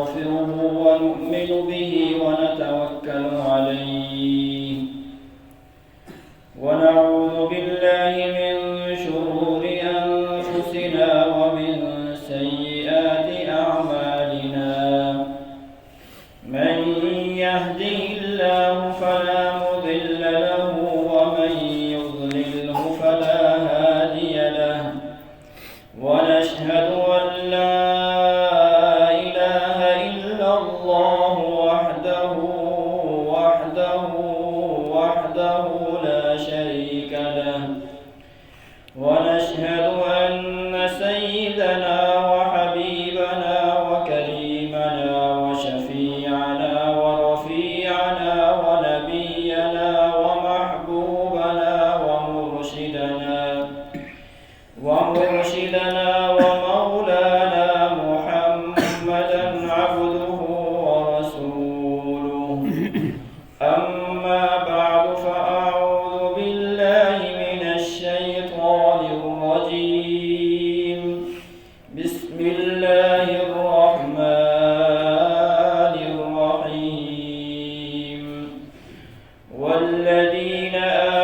ونستغفره ونؤمن به ونتوكل عليه ونعوذ بالله من شرور أنفسنا ومن سيئات أعمالنا من يهده الله فلا مضل له ومن يضلله فلا هادي له ونشهد أن لا إله إلا الله وحده لا شريك له ونشهد أن سيدنا وحبيبنا وكريمنا وشفيعنا ورفيعنا ونبينا ومحبوبنا ومرشدنا ومولانا محمدا عبده ورسوله أما بعد فأعوذ بالله من الشيطان الرجيم بسم الله الرحمن الرحيم والذين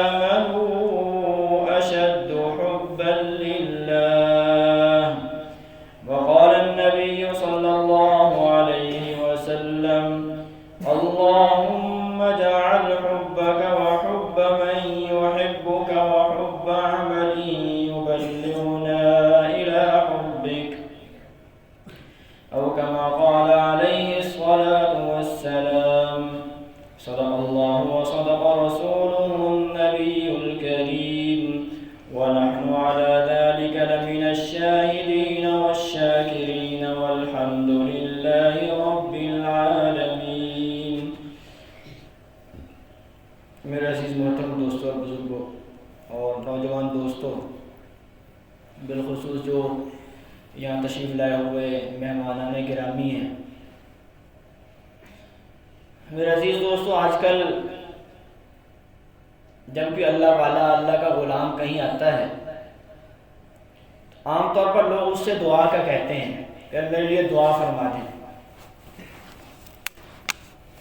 آمنوا أشد حبا لله وقال النبي صلى الله عليه وسلم اللهم اجعل حبك وحب من يحبك وحب عمل يبلغنا إلى حبك أو كما قال عليه الصلاة والسلام صدق الله وصدق رسوله النبي الكريم ونحن على ذلك لمن الشاهدين والشاكرين والحمد لله رب العالمين. میرے عزیز محترم دوستوں اور بزرگوں اور نوجوان دوستوں، بالخصوص جو یہاں تشریف لائے ہوئے مہمانان گرامی ہیں، میرے عزیز دوستوں، آج کل جب بھی اللہ والا، اللہ کا غلام کہیں آتا ہے، عام طور پر لوگ اس سے دعا کا کہتے ہیں کہ میرے لیے دعا فرما دیں،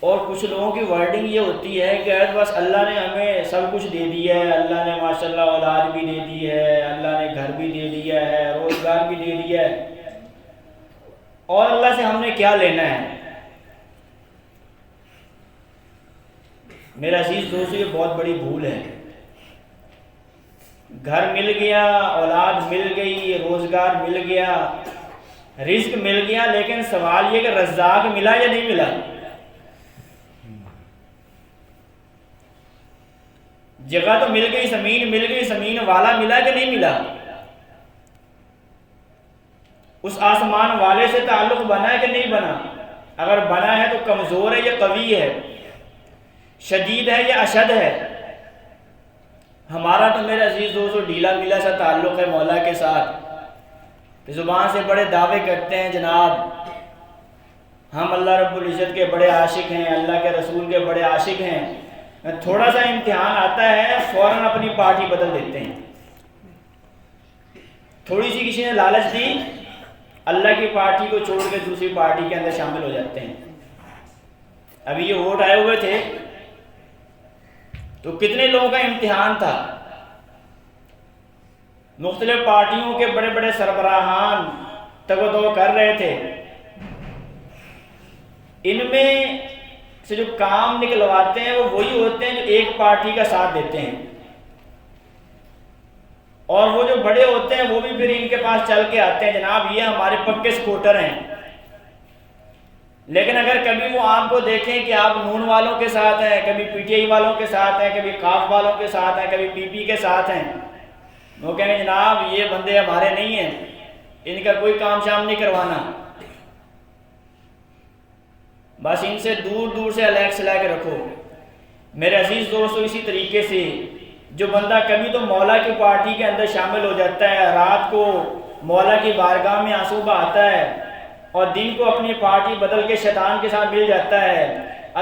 اور کچھ لوگوں کی ورڈنگ یہ ہوتی ہے کہ بس اللہ نے ہمیں سب کچھ دے دیا ہے، اللہ نے ماشاءاللہ اولاد بھی دے دی ہے، اللہ نے گھر بھی دے دیا ہے، روزگار بھی دے دیا ہے، اور اللہ سے ہم نے کیا لینا ہے؟ میرا عزیز دوستو، یہ بہت بڑی بھول ہے. گھر مل گیا، اولاد مل گئی، روزگار مل گیا، رزق مل گیا، لیکن سوال یہ کہ رزاق ملا یا نہیں ملا؟ جگہ تو مل گئی، زمین مل گئی، زمین والا ملا کہ نہیں ملا؟ اس آسمان والے سے تعلق بنا ہے کہ نہیں بنا؟ اگر بنا ہے تو کمزور ہے یا قوی ہے، شدید ہے یا اشد ہے؟ ہمارا تو میرے عزیز دوستو ڈھیلا ملا سا تعلق ہے مولا کے ساتھ. زبان سے بڑے دعوے کرتے ہیں جناب ہم اللہ رب العزت کے بڑے عاشق ہیں، اللہ کے رسول کے بڑے عاشق ہیں. تھوڑا سا امتحان آتا ہے فوراً اپنی پارٹی بدل دیتے ہیں. تھوڑی سی کسی نے لالچ دی، اللہ کی پارٹی کو چھوڑ کے دوسری پارٹی کے اندر شامل ہو جاتے ہیں. ابھی یہ ووٹ آئے ہوئے تھے تو کتنے لوگوں کا امتحان تھا. مختلف پارٹیوں کے بڑے بڑے سربراہان تگ و دو کر رہے تھے. ان میں سے جو کام نکلواتے ہیں وہ وہی ہوتے ہیں جو ایک پارٹی کا ساتھ دیتے ہیں، اور وہ جو بڑے ہوتے ہیں وہ بھی پھر ان کے پاس چل کے آتے ہیں جناب یہ ہمارے پکے سپورٹر ہیں. لیکن اگر کبھی وہ آپ کو دیکھیں کہ آپ نون والوں کے ساتھ ہیں، کبھی پی ٹی آئی والوں کے ساتھ ہیں، کبھی کاف والوں کے ساتھ ہیں، کبھی پی پی کے ساتھ ہیں، وہ کہیں گے جناب یہ بندے ہمارے نہیں ہیں، ان کا کوئی کام شام نہیں کروانا، بس ان سے دور دور سے علیحدہ سلا کے رکھو. میرے عزیز دوستو، اسی طریقے سے جو بندہ کبھی تو مولا کی پارٹی کے اندر شامل ہو جاتا ہے، رات کو مولا کی بارگاہ میں آنسو بہاتا ہے، اور دن کو اپنی پارٹی بدل کے شیطان کے ساتھ مل جاتا ہے،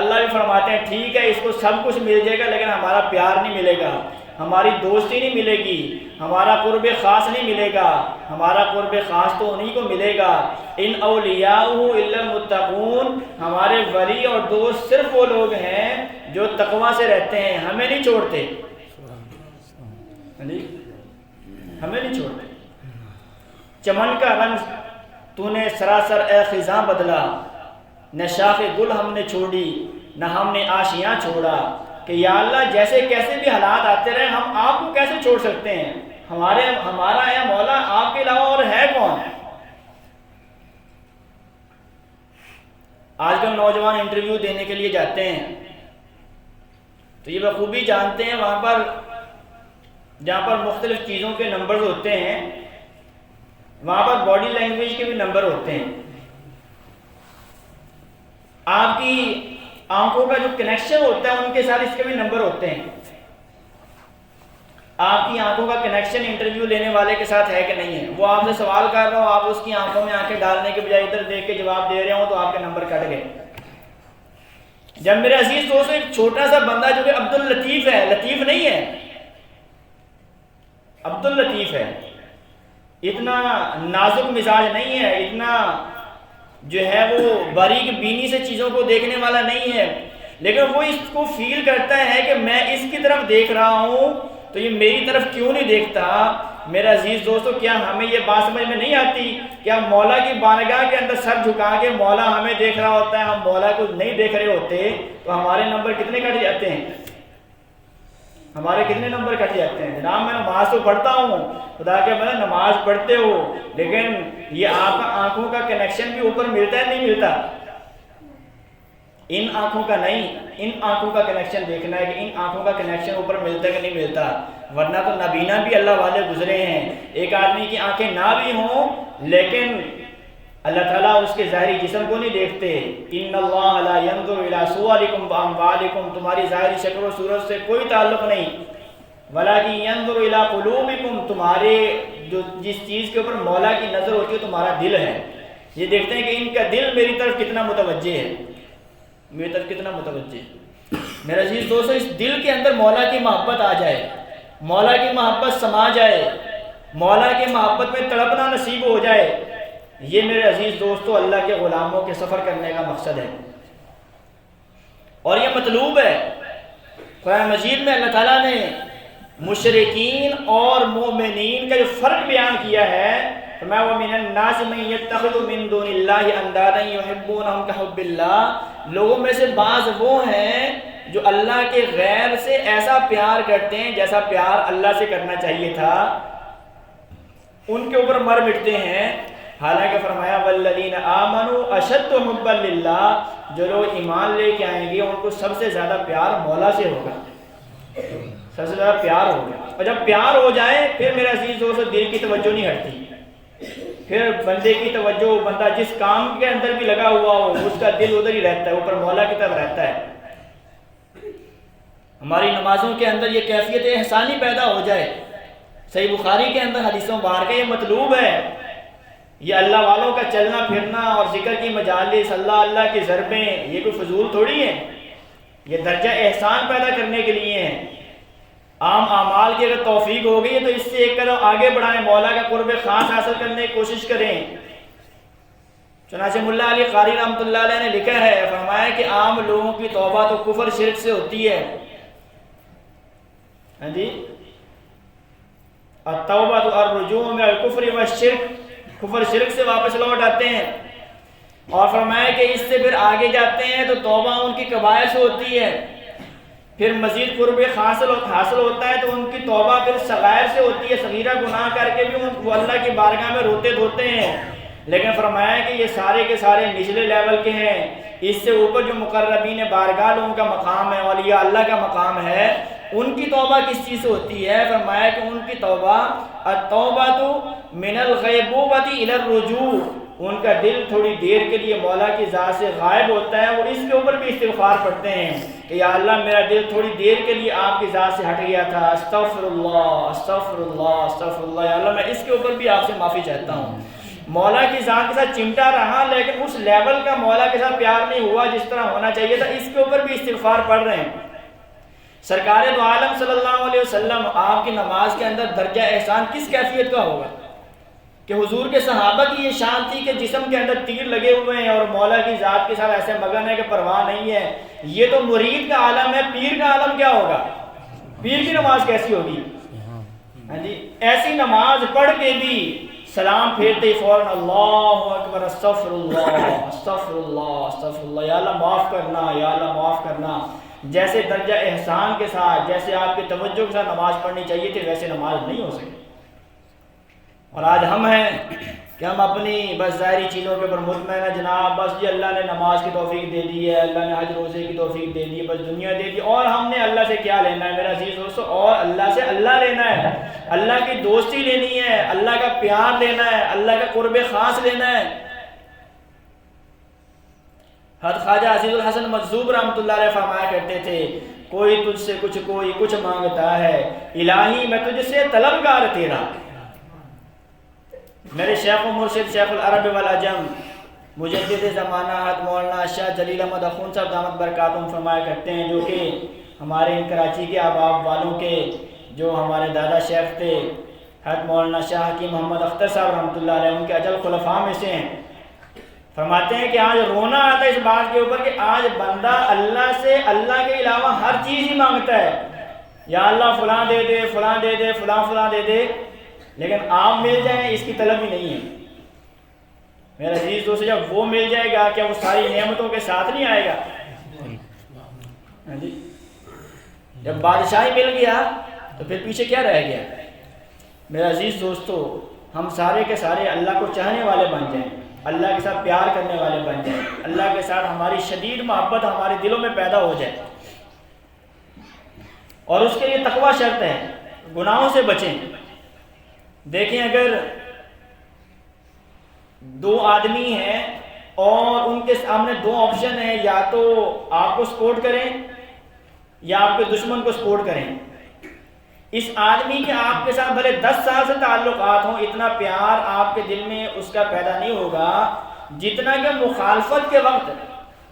اللہ بھی فرماتے ہیں ٹھیک ہے اس کو سب کچھ مل جائے گا لیکن ہمارا پیار نہیں ملے گا. ہماری دوستی نہیں ملے گی، ہمارا قرب خاص نہیں ملے گا، ہمارا قرب خاص تو انہی کو ملے گا۔ ان اولیاءہ الا المتقون، ہمارے ولی اور دوست صرف وہ لوگ ہیں جو تقوی سے رہتے ہیں، ہمیں نہیں چھوڑتے، ہمیں نہیں چھوڑتے۔ چمن کا رنگ تو نے سراسر اے خزاں بدلا، نہ شاخ گل ہم نے چھوڑی نہ ہم نے آشیاں چھوڑا، کہ یا اللہ جیسے کیسے بھی حالات آتے رہے ہم آپ کو کیسے چھوڑ سکتے ہیں، ہمارا اے مولا آپ کے علاوہ اور ہے کون؟ آج کل نوجوان انٹرویو دینے کے لیے جاتے ہیں تو یہ بخوبی جانتے ہیں وہاں پر جہاں پر مختلف چیزوں کے نمبر ہوتے ہیں وہاں پر باڈی لینگویج کے بھی نمبر ہوتے ہیں، آپ کی آنکھوں کا جو کنیکشن ہوتا ہے ان کے ساتھ اس کے بھی نمبر ہوتے ہیں۔ آپ کی آنکھوں کا کنیکشن انٹرویو لینے والے کے ساتھ ہے کہ نہیں ہے، وہ آپ سے سوال کر رہا ہو، آپ اس کی آنکھوں میں آنکھیں ڈالنے کے بجائے ادھر دیکھ کے جواب دے رہے ہوں تو آپ کے نمبر کٹ گئے۔ جب میرے عزیز دوست ایک چھوٹا سا بندہ جو کہ عبد اللطیف ہے، لطیف نہیں ہے، عبد اللطیف ہے، اتنا نازک مزاج نہیں ہے، اتنا جو ہے وہ باریک بینی سے چیزوں کو دیکھنے والا نہیں ہے، لیکن وہ اس کو فیل کرتا ہے کہ میں اس کی طرف دیکھ رہا ہوں تو یہ میری طرف کیوں نہیں دیکھتا۔ میرا عزیز دوستو، کیا ہمیں یہ بات سمجھ میں نہیں آتی کہ ہم مولا کی بارگاہ کے اندر سر جھکا کے مولا ہمیں دیکھ رہا ہوتا ہے، ہم مولا کو نہیں دیکھ رہے ہوتے تو ہمارے نمبر کتنے کٹ جاتے ہیں، ہمارے کتنے نمبر کٹ جاتے ہیں۔ جناب میں نماز تو پڑھتا ہوں، خدا کے بندے نماز پڑھتے ہو، لیکن یہ آپ کا آنکھوں کا کنیکشن بھی اوپر ملتا ہے نہیں ملتا؟ ان آنکھوں کا نہیں، ان آنکھوں کا کنیکشن دیکھنا ہے کہ ان آنکھوں کا کنیکشن اوپر ملتا ہے کہ نہیں ملتا، ورنہ تو نابینا بھی اللہ والے گزرے ہیں۔ ایک آدمی کی آنکھیں نہ بھی ہوں لیکن اللہ تعالیٰ اس کے ظاہری جسم کو نہیں دیکھتے۔ ان اللہ لا ينظر الى صورکم واموالکم، تمہاری ظاہری شکل و صورت سے کوئی تعلق نہیں، ولکن ينظر الى قلوبکم، تمہارے جو جس چیز کے اوپر مولا کی نظر ہوتی ہے تمہارا دل ہے، یہ دیکھتے ہیں کہ ان کا دل میری طرف کتنا متوجہ ہے، میری طرف کتنا متوجہ ہے۔ میرے عزیز دوستو، اس دل کے اندر مولا کی محبت آ جائے، مولا کی محبت سما جائے، مولا کی محبت میں تڑپنا نصیب ہو جائے، یہ میرے عزیز دوستو اللہ کے غلاموں کے سفر کرنے کا مقصد ہے اور یہ مطلوب ہے۔ قرآن مجید میں اللہ تعالیٰ نے مشرکین اور مومنین کا جو فرق بیان کیا ہے، فرمایا وَمِنَ النَّاسِ مَن يَتَّخِذُ مِن دُونِ اللَّهِ أَندَادًا يُحِبُّونَهُمْ كَحُبِّ اللَّهِ، لوگوں میں سے بعض وہ ہیں جو اللہ کے غیر سے ایسا پیار کرتے ہیں جیسا پیار اللہ سے کرنا چاہیے تھا، ان کے اوپر مر مٹتے ہیں۔ حالانکہ فرمایا وَالَّذِينَ آمَنُوا أَشَدُّ حُبًّا لِلَّهِ، جو لوگ ایمان لے کے آئیں گے ان کو سب سے زیادہ پیار مولا سے ہوگا، سب سے زیادہ پیار ہوگا۔ اور جب پیار ہو جائے پھر میرے عزیز دوستو دل کی توجہ نہیں ہٹتی، پھر بندے کی توجہ، بندہ جس کام کے اندر بھی لگا ہوا ہو اس کا دل ادھر ہی رہتا ہے، اوپر مولا کی طرف رہتا ہے۔ ہماری نمازوں کے اندر یہ کیفیت احسانی پیدا ہو جائے۔ صحیح بخاری کے اندر حدیثوں بار کا یہ مطلوب ہے، یہ اللہ والوں کا چلنا پھرنا اور ذکر کی مجالس، اللہ اللہ کی ضربیں، یہ کوئی فضول تھوڑی ہیں، یہ درجہ احسان پیدا کرنے کے لیے ہیں۔ عام اعمال کی اگر توفیق ہو گئی ہے تو اس سے ایک قدم آگے بڑھائیں، مولا کا قرب خاص حاصل کرنے کی کوشش کریں۔ چنانچہ ملا علی قاری رحمۃ اللہ علیہ نے لکھا ہے، فرمایا کہ عام لوگوں کی توبہ تو کفر شرک سے ہوتی ہے، ہاں جی، التوبہ الرجوع من الکفر والشرک، کفر شرک سے واپس لوٹ آتے ہیں۔ اور فرمایا کہ اس سے پھر آگے جاتے ہیں تو توبہ ان کی کبائر سے ہوتی ہے، پھر مزید قرب حاصل ہوتا ہے تو ان کی توبہ پھر صغائر سے ہوتی ہے، صغیرہ گناہ کر کے بھی وہ اللہ کی بارگاہ میں روتے دھوتے ہیں۔ لیکن فرمایا کہ یہ سارے کے سارے نچلے لیول کے ہیں، اس سے اوپر جو مقربین بارگاہ لوگوں کا مقام ہے، اولیاء اللہ کا مقام ہے، ان کی توبہ کس چیز سے ہوتی ہے؟ فرمایا کہ ان کی توبہ التوبۃ من الغیبوبۃ الی الرجوع، ان کا دل تھوڑی دیر کے لیے مولا کی ذات سے غائب ہوتا ہے، اور اس کے اوپر بھی استغفار پڑھتے ہیں کہ یا اللہ میرا دل تھوڑی دیر کے لیے آپ کی ذات سے ہٹ گیا تھا، استغفر اللہ استغفر اللہ استغفر اللہ، یا اللہ میں اس کے اوپر بھی آپ سے معافی چاہتا ہوں۔ مولا کی ذات کے ساتھ چمٹا رہا لیکن اس لیول کا مولا کے ساتھ پیار نہیں ہوا جس طرح ہونا چاہیے تھا، اس کے اوپر بھی استغفار پڑھ رہے ہیں۔ سرکار دو عالم صلی اللہ علیہ وسلم آپ کی نماز کے اندر درجہ احسان کس کیفیت کا ہوگا کہ حضور کے صحابہ کی یہ شان تھی کہ جسم کے اندر تیر لگے ہوئے ہیں اور مولا کی ذات کے ساتھ ایسے مگن ہے کہ پرواہ نہیں ہے. یہ تو مرید کا عالم ہے، پیر کا عالم کیا ہوگا؟ پیر کی نماز کیسی ہوگی؟ ہاں جی، ایسی نماز پڑھ کے بھی سلام پھیرتے ہی فوراً اللہ اکبر، استغفر اللہ استغفر اللہ استغفر اللہ، یا اللہ معاف کرنا یا اللہ معاف کرنا. جیسے درجہ احسان کے ساتھ، جیسے آپ کی توجہ کے ساتھ نماز پڑھنی چاہیے تھی، ویسے نماز نہیں ہو سکتی. اور آج ہم ہیں کہ ہم اپنی بس ظاہری چیزوں کے اوپر مطمئن ہیں، جناب بس جی اللہ نے نماز کی توفیق دے دی ہے، اللہ نے حج روزے کی توفیق دے دی ہے، بس دنیا دے دی، اور ہم نے اللہ سے کیا لینا ہے میرا عزیز دوستو؟ اور اللہ سے اللہ لینا ہے، اللہ کی دوستی لینی ہے، اللہ کا پیار لینا ہے، اللہ کا قرب خاص لینا ہے. حضرت خواجہ عزیز الحسن مجذوب رحمۃ اللہ علیہ فرمایا کرتے تھے، کوئی تجھ سے کچھ کوئی کچھ مانگتا ہے، الہی میں تجھ سے طلبگار تیرا. میرے شیخ و مرشد شیخ العرب والعجم مجدد زمانہ حضرت مولانا شاہ جلیل احمد اخون صاحب دامت برکاتہم فرمایا کرتے ہیں، جو کہ ہمارے کراچی کے آباب والوں کے جو ہمارے دادا شیخ تھے حضرت مولانا شاہ حکیم محمد اختر صاحب رحمۃ اللہ علیہ، ان کے اجل خلفاء میں سے ہیں. فرماتے ہیں کہ آج رونا آتا ہے اس بات کے اوپر کہ آج بندہ اللہ سے اللہ کے علاوہ ہر چیز ہی مانگتا ہے، یا اللہ فلاں دے دے فلاں دے دے فلاں فلاں دے دے، لیکن آپ مل جائیں اس کی طلب ہی نہیں ہے. میرا عزیز دوست، جب وہ مل جائے گا کیا وہ ساری نعمتوں کے ساتھ نہیں آئے گا؟ جب بادشاہی مل گیا تو پھر پیچھے کیا رہ گیا؟ میرا عزیز دوستو، ہم سارے کے سارے اللہ کو چاہنے والے بن جائیں، اللہ کے ساتھ پیار کرنے والے بن جائیں، اللہ کے ساتھ ہماری شدید محبت ہمارے دلوں میں پیدا ہو جائے. اور اس کے لیے تقوی شرط ہے، گناہوں سے بچیں. دیکھیں اگر دو آدمی ہیں اور ان کے سامنے دو آپشن ہیں، یا تو آپ کو سپورٹ کریں یا آپ کے دشمن کو سپورٹ کریں. اس آدمی کے آپ کے ساتھ بھلے 10 سال سے تعلقات ہوں، اتنا پیار آپ کے دل میں اس کا پیدا نہیں ہوگا جتنا کہ مخالفت کے وقت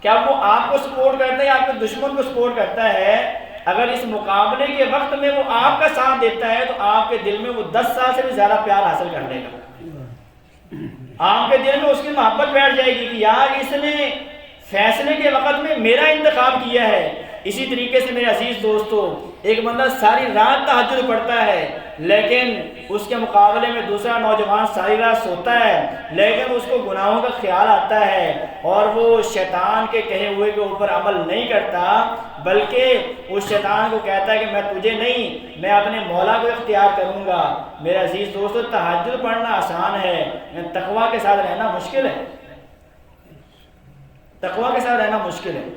کیا وہ آپ کو سپورٹ کرتا ہے یا آپ کے دشمن کو سپورٹ کرتا ہے. اگر اس مقابلے کے وقت میں وہ آپ کا ساتھ دیتا ہے تو آپ کے دل میں وہ 10 سال سے بھی زیادہ پیار حاصل کر لے گا. آپ کے دل میں اس کی محبت بیٹھ جائے گی کہ یار اس نے فیصلے کے وقت میں میرا انتخاب کیا ہے. اسی طریقے سے میرے عزیز دوستو، ایک بندہ ساری رات تہجد پڑھتا ہے لیکن اس کے مقابلے میں دوسرا نوجوان ساری رات سوتا ہے لیکن اس کو گناہوں کا خیال آتا ہے اور وہ شیطان کے کہے ہوئے کے اوپر عمل نہیں کرتا، بلکہ اس شیطان کو کہتا ہے کہ میں تجھے نہیں، میں اپنے مولا کو اختیار کروں گا. میرے عزیز دوستو، تہجد پڑھنا آسان ہے، تقوی کے ساتھ رہنا مشکل ہے. تقوی کے ساتھ رہنا مشکل ہے.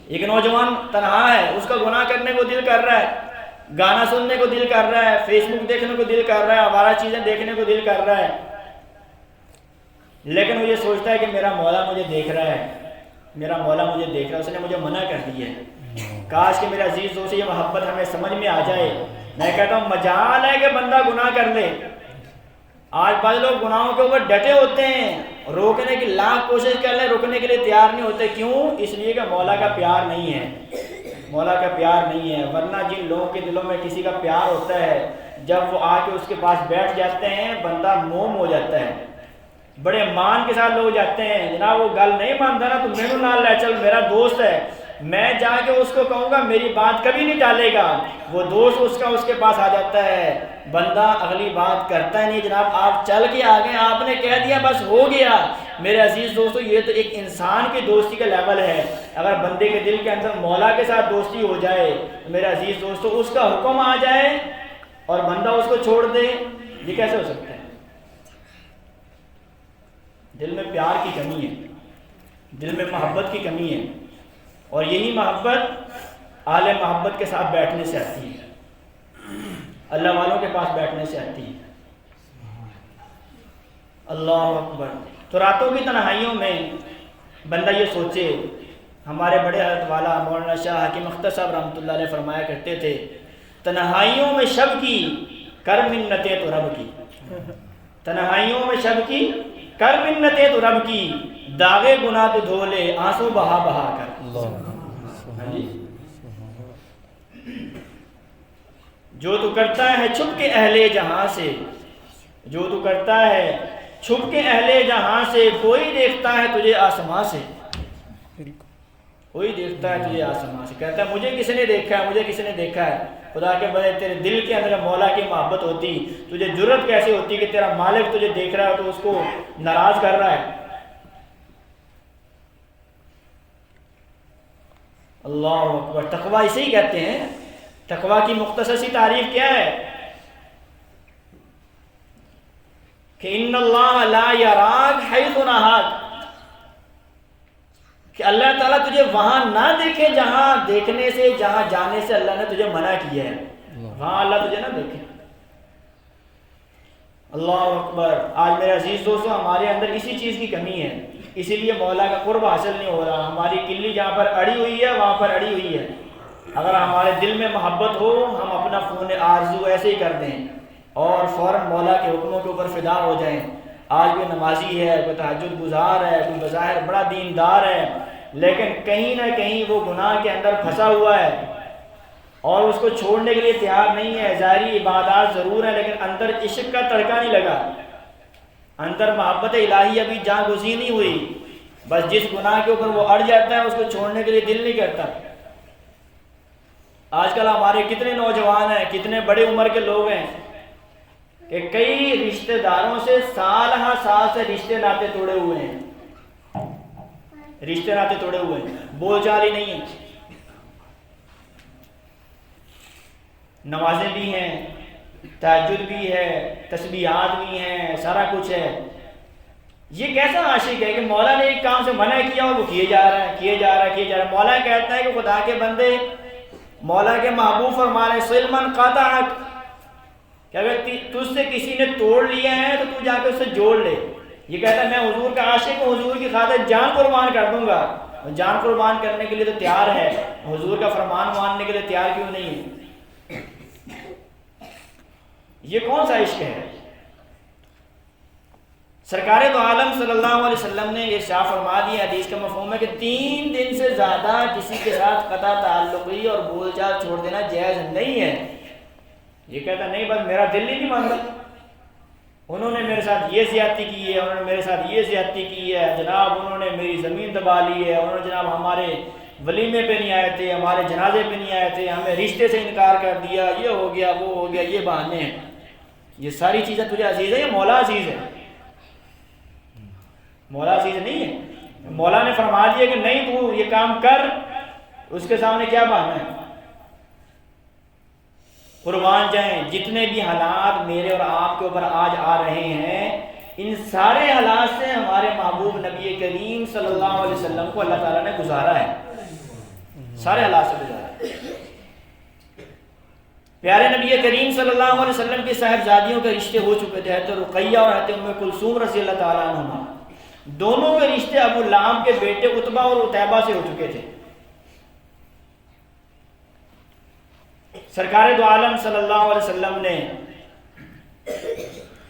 ایک نوجوان تنہا ہے، اس کا گناہ کرنے کو دل کر رہا ہے، گانا سننے کو دل کر رہا ہے، فیس بک دیکھنے کو دل کر رہا ہے، آوارہ چیزیں دیکھنے کو دل کر رہا ہے، لیکن وہ یہ سوچتا ہے کہ میرا مولا مجھے دیکھ رہا ہے، میرا مولا مجھے دیکھ رہا ہے، اس نے مجھے منع کر دی ہے. کاش کہ میرا عزیز دوست یہ محبت ہمیں سمجھ میں آ جائے. میں کہتا ہوں مجال ہے کہ بندہ گناہ کر لے. آج بعض لوگ گناہوں کے اوپر ڈٹے ہوتے ہیں، روکنے کی لاکھ کوشش کر لیں، روکنے کے لیے تیار نہیں ہوتے. کیوں؟ اس لیے کہ مولا کا پیار نہیں ہے، مولا کا پیار نہیں ہے. ورنہ جن لوگوں کے دلوں میں کسی کا پیار ہوتا ہے، جب وہ آ کے اس کے پاس بیٹھ جاتے ہیں بندہ موم ہو جاتا ہے. بڑے مان کے ساتھ لوگ جاتے ہیں، جناب وہ گل نہیں مانتا نا تو میرے نال لے چل، میرا دوست ہے، میں جا کے اس کو کہوں گا میری بات کبھی نہیں ٹالے گا. وہ دوست اس کا اس کے پاس آ جاتا ہے، بندہ اگلی بات کرتا ہی نہیں. جناب آپ چل کے آگے، آپ نے کہہ دیا بس ہو گیا. میرے عزیز دوستو، یہ تو ایک انسان کی دوستی کا لیول ہے. اگر بندے کے دل کے اندر مولا کے ساتھ دوستی ہو جائے تو میرے عزیز دوستو اس کا حکم آ جائے اور بندہ اس کو چھوڑ دے، یہ کیسے ہو سکتا ہے؟ دل میں پیار کی کمی ہے، دل میں محبت کی کمی ہے، اور یہی محبت اہل محبت کے ساتھ بیٹھنے سے آتی ہے، اللہ والوں کے پاس بیٹھنے سے آتی ہے. اللہ اکبر. تو راتوں کی تنہائیوں میں بندہ یہ سوچے، ہمارے بڑے حضرت والا مولانا شاہ حکیم اختر صاحب رحمۃ اللہ علیہ فرمایا کرتے تھے، تنہائیوں میں شب کی کر منتیں تو رب کی، تنہائیوں میں شب کی کر منتیں تو رب کی، داغے گناہ تو دھو لے آنسو بہا بہا کر. جو تو کرتا ہے چھپ کے اہل جہاں سے، جو تو کرتا ہے چھپ کے اہل جہاں سے، کوئی دیکھتا ہے تجھے آسمان سے، کوئی دیکھتا ہے تجھے آسمان سے۔ کہتا ہے مجھے کس نے دیکھا ہے، مجھے کس نے دیکھا ہے؟ خدا کے بندے تیرے دل کے اندر مولا کی محبت ہوتی، تجھے جرت کیسے ہوتی کہ تیرا مالک تجھے دیکھ رہا ہے تو اس کو ناراض کر رہا ہے؟ اللہ اکبر۔ تقویٰ اسے ہی کہتے ہیں۔ تقویٰ کی مختصر سی تعریف کیا ہے؟ کہ ان اللہ لا یراک حیث نہاک، کہ اللہ تعالیٰ تجھے وہاں نہ دیکھے جہاں دیکھنے سے، جہاں جانے سے اللہ نے تجھے منع کیا ہے، وہاں اللہ تجھے نہ دیکھے۔ اللہ اکبر۔ آج میرے عزیز دوستو ہمارے اندر اسی چیز کی کمی ہے، اسی لیے مولا کا قرب حاصل نہیں ہو رہا۔ ہماری کلی جہاں پر اڑی ہوئی ہے وہاں پر اڑی ہوئی ہے۔ اگر ہمارے دل میں محبت ہو، ہم اپنا خون آرزو ایسے ہی کر دیں اور فوراً مولا کے حکموں کے اوپر فدا ہو جائیں۔ آج کوئی نمازی ہے، کوئی تہجد گزار ہے، کوئی بظاہر بڑا دیندار ہے، لیکن کہیں نہ کہیں وہ گناہ کے اندر پھنسا ہوا ہے اور اس کو چھوڑنے کے لیے تیار نہیں ہے۔ ظاہری عبادات ضرور ہیں لیکن اندر عشق کا تڑکا نہیں لگا، اندر محبت الہی ابھی جاں گزین نہیں ہوئی۔ بس جس گناہ کے اوپر وہ اڑ جاتا ہے اس کو چھوڑنے کے لیے دل نہیں کرتا۔ آج کل ہمارے کتنے نوجوان ہیں، کتنے بڑے عمر کے لوگ ہیں کہ کئی رشتہ داروں سے سال ہاں سال سے رشتے ناطے توڑے ہوئے ہیں، رشتے ناطے توڑے ہوئے ہیں، بول چال ہی نہیں ہے۔ نمازیں بھی ہیں، تہجد بھی ہے، تسبیحات بھی ہیں، سارا کچھ ہے۔ یہ کیسا عاشق ہے کہ مولا نے ایک کام سے منع کیا اور وہ کیے جا رہا ہے، کیے جا رہا ہے، کیے جا رہا ہے۔ مولا کہتا ہے کہ خدا کے بندے، مولا کے محبوب فرما رہے ہیں سلمن قطعک، کہ اگر تجھ سے کسی نے توڑ لیا ہے تو تو جا کے اس سے جوڑ لے۔ یہ کہتا ہے میں حضور کا عاشق ہوں، حضور کی خاطر جان قربان کر دوں گا۔ جان قربان کرنے کے لیے تو تیار ہے، حضور کا فرمان ماننے کے لیے تیار کیوں نہیں ہے؟ یہ کون سا عشق ہے؟ سرکار دو عالم صلی اللہ علیہ وسلم نے ارشاد فرما دیا، حدیث کا مفہوم ہے کہ 3 دن سے زیادہ کسی کے ساتھ قطع تعلقی اور بول چال چھوڑ دینا جائز نہیں ہے۔ یہ کہتا نہیں بس میرا دل ہی نہیں مانتا، انہوں نے میرے ساتھ یہ زیادتی کی ہے، انہوں نے میرے ساتھ یہ زیادتی کی ہے، جناب انہوں نے میری زمین دبا لی ہے، انہوں نے جناب ہمارے ولیمے پہ نہیں آئے تھے، ہمارے جنازے پہ نہیں آئے تھے، ہمیں رشتے سے انکار کر دیا، یہ ہو گیا وہ ہو گیا، یہ بہانے ہیں۔ یہ ساری چیزیں تجھے عزیز ہے یا مولا عزیز ہے؟ مولا عزیز نہیں ہے۔ مولا نے فرما دیا کہ نہیں تو یہ کام کر، اس کے سامنے کیا بہانا ہے؟ قربان جائیں جتنے بھی حالات میرے اور آپ کے اوپر آج آ رہے ہیں، ان سارے حالات سے ہمارے محبوب نبی کریم صلی اللہ علیہ وسلم کو اللہ تعالیٰ نے گزارا ہے، سارے حالات سے گزارا ہے۔ پیارے نبی کریم صلی اللہ علیہ وسلم کی صاحبزادیوں کے رشتے ہو چکے تھے، حضرت رقیہ اور حضرت ام کلثوم رضی اللہ تعالیٰ عنہما، دونوں کے رشتے ابو لہب کے بیٹے عتبہ اور عتیبہ سے ہو چکے تھے۔ سرکار دو عالم صلی اللہ علیہ وسلم نے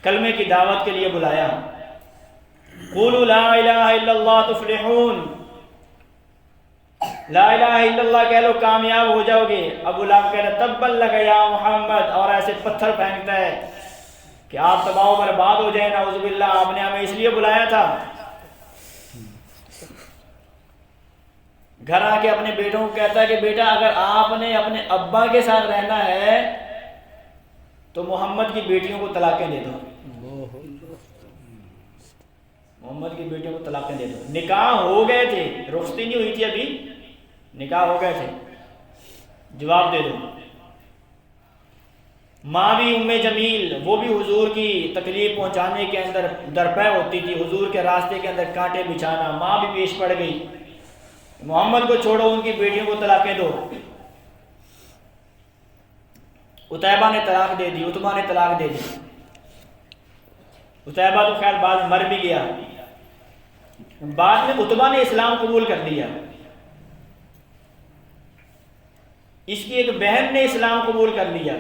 کلمے کی دعوت کے لیے بلایا، قولوا لا الہ الا اللہ تفلحون، لا الہ الا اللہ کہہ لو کامیاب ہو جاؤ گے۔ ابو لہب کہہ رہا تبا لک یا محمد، اور ایسے پتھر پھینکتا ہے کہ آپ تباہ و برباد ہو جائیں، نعوذ باللہ، آپ نے ہمیں اس لیے بلایا تھا۔ گھر آ کے اپنے بیٹوں کو کہتا ہے کہ بیٹا اگر آپ نے اپنے ابا کے ساتھ رہنا ہے تو محمد کی بیٹیوں کو طلاقیں دے دو، محمد کی بیٹیوں کو طلاقیں دے دو۔ نکاح ہو گئے تھے، رخصتی نہیں ہوئی تھی ابھی، نکاح ہو گئے تھے، جواب دے دو۔ ماں بھی ام جمیل، وہ بھی حضور کی تکلیف پہنچانے کے اندر درپے ہوتی تھی، حضور کے راستے کے اندر کانٹے بچھانا، ماں بھی پیش پڑ گئی۔ محمد کو چھوڑو، ان کی بیٹیوں کو طلاقیں دو۔ عتیبہ نے طلاق دے دی، عتبہ نے طلاق دے دی۔ عتیبہ تو خیر بعد مر بھی گیا، بعد میں عتبہ نے اسلام قبول کر لیا، اس کی ایک بہن نے اسلام قبول کر لیا۔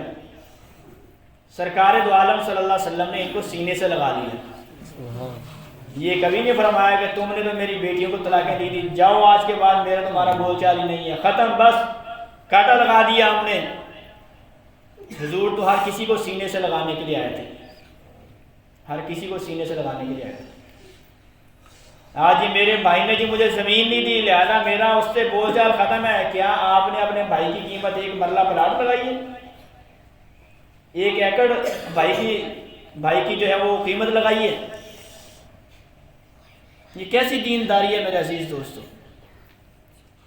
سرکار دو عالم صلی اللہ علیہ وسلم نے ان کو سینے سے لگا لیا۔ یہ کبھی نہیں فرمایا کہ تم نے تو میری بیٹیوں کو طلاقیں دی تھی، جاؤ آج کے بعد میرا تمہارا بول چال ہی نہیں ہے، ختم، بس کاٹا لگا دیا ہم نے۔ حضور تو ہر کسی کو سینے سے لگانے کے لیے آئے تھے، ہر کسی کو سینے سے لگانے کے لیے آئے تھے۔ آج جی میرے بھائی نے جی مجھے زمین نہیں دی، لہذا میرا اس سے بول چال ختم ہے۔ کیا آپ نے اپنے بھائی کی قیمت ایک مرلہ پلاٹ لگائی ہے؟ ایک ایکڑ بھائی کی جو ہے وہ قیمت لگائی ہے؟ یہ کیسی دینداری ہے میرے عزیز دوستو؟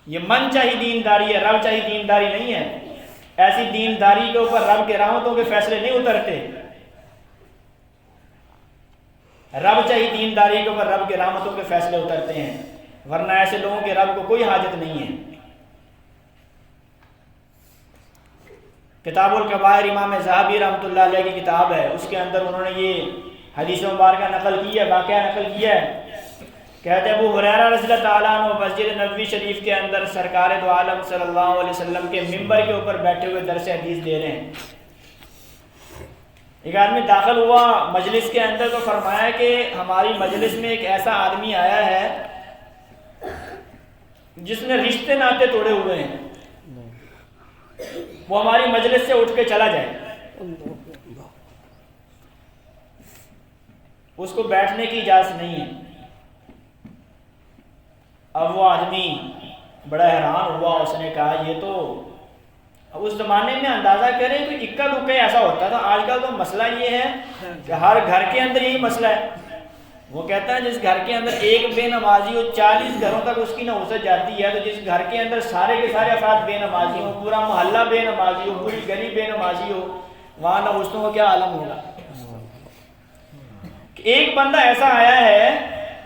یہ من چاہی دینداری ہے، رب چاہی دینداری نہیں ہے۔ ایسی دینداری کے اوپر رب کے رحمتوں کے فیصلے نہیں اترتے۔ رب چاہی دینداری کے اوپر رب کے رحمتوں کے فیصلے اترتے ہیں، ورنہ ایسے لوگوں کے رب کو کوئی حاجت نہیں ہے۔ کتاب الکبائر امام ذہبی رحمۃ اللہ علیہ کی کتاب ہے، اس کے اندر انہوں نے یہ حدیث مبارکہ نقل کی ہے، واقعہ نقل کیا ہے۔ کہتے ہیں ابو ہریرہ رضی اللہ تعالیٰ عنہ مسجد نبوی شریف کے اندر سرکار دو عالم صلی اللہ علیہ وسلم کے ممبر کے اوپر بیٹھے ہوئے درس حدیث دے رہے ہیں۔ ایک آدمی داخل ہوا مجلس کے اندر، تو فرمایا کہ ہماری مجلس میں ایک ایسا آدمی آیا ہے جس نے رشتے ناطے توڑے ہوئے ہیں، وہ ہماری مجلس سے اٹھ کے چلا جائے، اس کو بیٹھنے کی اجازت نہیں ہے۔ اب وہ آدمی بڑا حیران ہوا، اس نے کہا یہ تو اس زمانے میں اندازہ کریں کہ اکا دکا ایسا ہوتا تھا، آج کل تو مسئلہ یہ ہے کہ ہر گھر کے اندر یہی مسئلہ ہے۔ وہ کہتا ہے جس گھر کے اندر ایک بے نمازی ہو 40 گھروں تک اس کی نحوست جاتی ہے، تو جس گھر کے اندر سارے کے سارے افراد بے نمازی ہو، پورا محلہ بے نمازی ہو، پوری گلی بے نمازی ہو، وہاں نحوستوں کا کیا عالم ہوگا۔ ایک بندہ ایسا آیا ہے